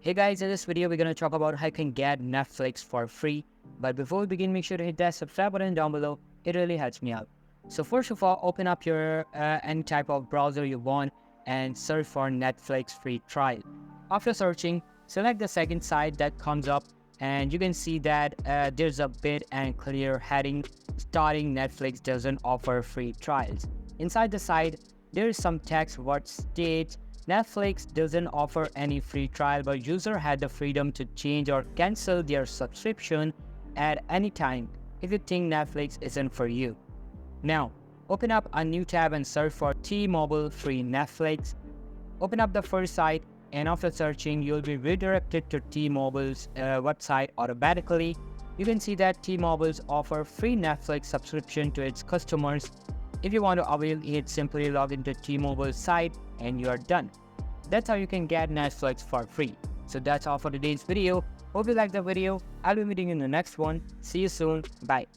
Hey guys, in this video we're going to talk about how you can get Netflix for free. But before we begin, make sure to hit that subscribe button down below. It really helps me out. So first of all, open up your any type of browser you want and search for Netflix free trial. After searching, select the second site that comes up and you can see that there's a big and clear heading starting Netflix doesn't offer free trials. Inside the site, there is some text what states Netflix doesn't offer any free trial, but user had the freedom to change or cancel their subscription at any time if you think Netflix isn't for you. Now, open up a new tab and search for T-Mobile free Netflix. Open up the first site, and after searching, you'll be redirected to T-Mobile's website automatically. You can see that T-Mobile's offer free Netflix subscription to its customers. If you want to avail it, simply log into T-Mobile's site and you are done. That's how you can get Netflix for free. So that's all for today's video. Hope you liked the video. I'll be meeting you in the next one. See you soon. Bye.